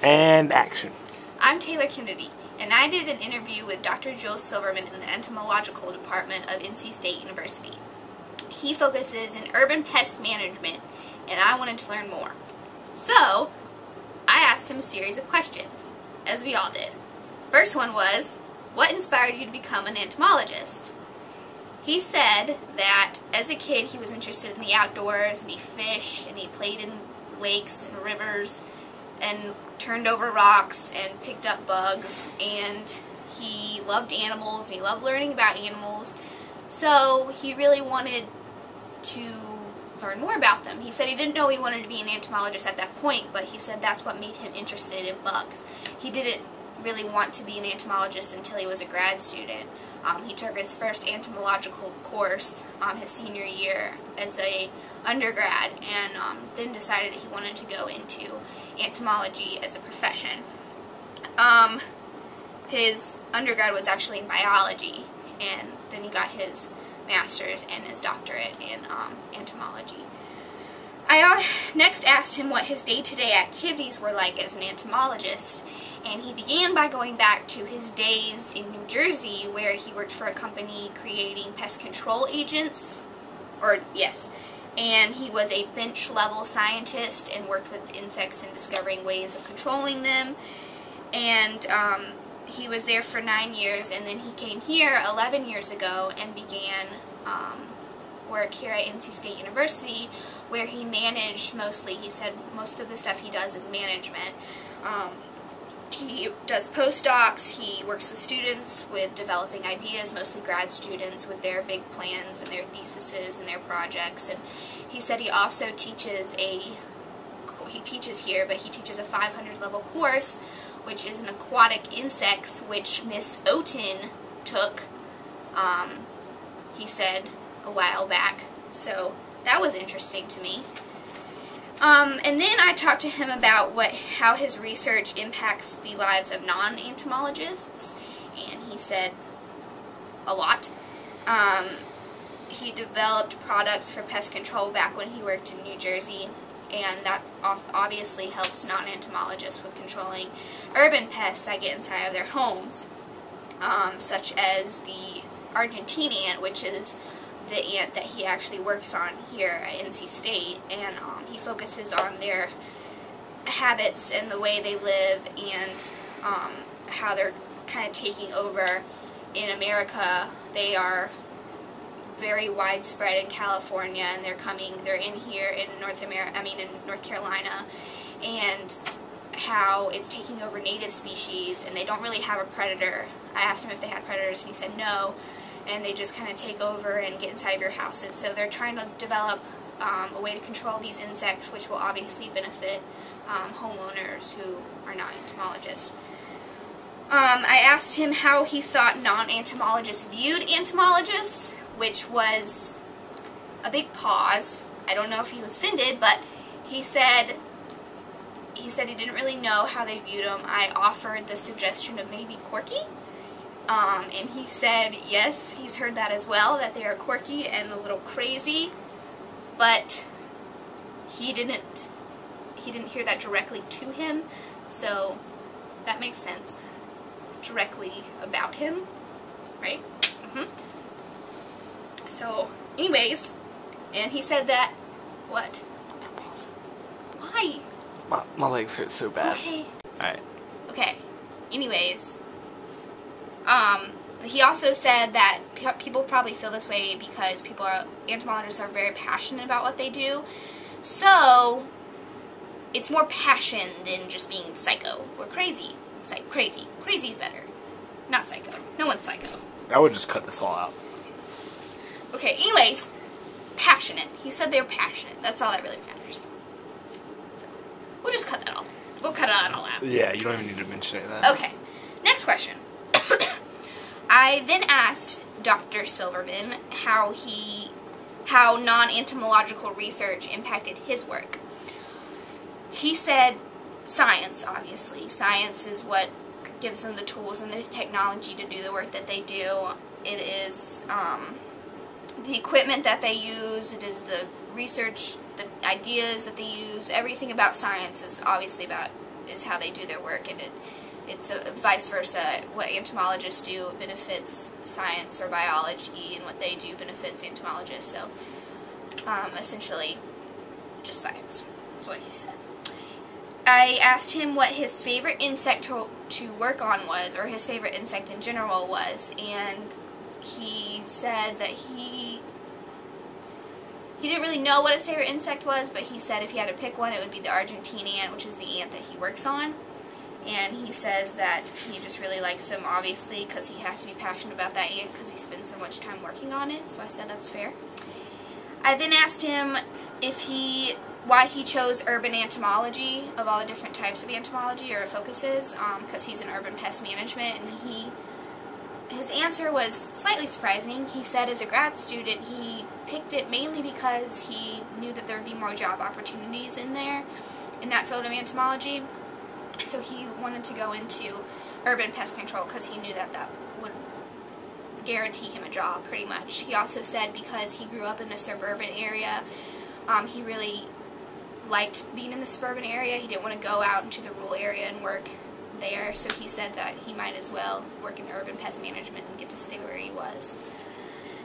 And action. I'm Taylor Kennedy, and I did an interview with Dr. Joel Silverman in the entomological department of NC State University. He focuses in urban pest management, and I wanted to learn more. So, I asked him a series of questions, as we all did. First one was, what inspired you to become an entomologist? He said that as a kid he was interested in the outdoors, and he fished, and he played in lakes and rivers, and turned over rocks, and picked up bugs, and he loved animals, and he loved learning about animals, so he really wanted to learn more about them. He said he didn't know he wanted to be an entomologist at that point, but he said that's what made him interested in bugs. He didn't really want to be an entomologist until he was a grad student. He took his first entomological course his senior year as a undergrad, and then decided he wanted to go into entomology as a profession. His undergrad was actually in biology, and then he got his master's and his doctorate in entomology. I next asked him what his day-to-day activities were like as an entomologist, and he began by going back to his days in New Jersey where he worked for a company creating pest control agents, and he was a bench-level scientist and worked with insects and discovering ways of controlling them, and he was there for 9 years, and then he came here 11 years ago and began work here at NC State University, where he managed mostly. He said most of the stuff he does is management. He does postdocs, he works with students with developing ideas, mostly grad students, with their big plans and their theses and their projects, and he said he also teaches here, but he teaches a 500 level course, which is an aquatic insects, which Miss Oten took, he said, a while back, so that was interesting to me. And then I talked to him about how his research impacts the lives of non-entomologists, and he said a lot. He developed products for pest control back when he worked in New Jersey, and that obviously helps non-entomologists with controlling urban pests that get inside of their homes, such as the Argentine ant, which is the ant that he actually works on here at NC State, and he focuses on their habits and the way they live, and how they're kind of taking over in America. They are very widespread in California, and they're in here in in North Carolina, and how it's taking over native species, and they don't really have a predator. I asked him if they had predators, and he said no, and they just kind of take over and get inside of your houses. So they're trying to develop a way to control these insects, which will obviously benefit homeowners who are not entomologists. I asked him how he thought non-entomologists viewed entomologists, which was a big pause. I don't know if he was offended, but he said he didn't really know how they viewed him. I offered the suggestion of maybe quirky. And he said, yes, he's heard that as well, that they are quirky and a little crazy, but he didn't hear that directly to him, so that makes sense. Directly about him, right? So, anyways, and he said that, what? Why? My legs hurt so bad. Okay. Alright. Okay, anyways, he also said that people probably feel this way because entomologists are very passionate about what they do. So, it's more passion than just being psycho or crazy. It's like crazy. Crazy's better. Not psycho. No one's psycho. I would just cut this all out. Okay, anyways, passionate. He said they're passionate. That's all that really matters. So, we'll just cut that all. We'll cut it all out. Yeah, you don't even need to mention any of that. Okay, next question. I then asked Dr. Silverman how non-entomological research impacted his work. He said science, obviously. Science is what gives them the tools and the technology to do the work that they do. It is the equipment that they use, it is the research, the ideas that they use. Everything about science is obviously is how they do their work, and it's vice versa. What entomologists do benefits science or biology, and what they do benefits entomologists. So, essentially, just science. That's what he said. I asked him what his favorite insect to work on was, or his favorite insect in general was, and he said that he didn't really know what his favorite insect was, but he said if he had to pick one, it would be the Argentine ant, which is the ant that he works on. And he says that he just really likes him, obviously, because he has to be passionate about that ant because he spends so much time working on it, so I said that's fair. I then asked him why he chose urban entomology of all the different types of entomology or focuses, because he's in urban pest management, and his answer was slightly surprising. He said as a grad student he picked it mainly because he knew that there would be more job opportunities in that field of entomology, so he wanted to go into urban pest control because he knew that that would guarantee him a job pretty much. He also said because he grew up in a suburban area, he really liked being in the suburban area. He didn't want to go out into the rural area and work there, so he said that he might as well work in urban pest management and get to stay where he was.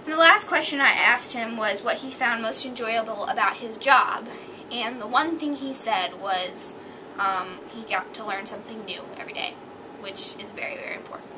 And the last question I asked him was what he found most enjoyable about his job, and the one thing he said was he got to learn something new every day, which is very, very important.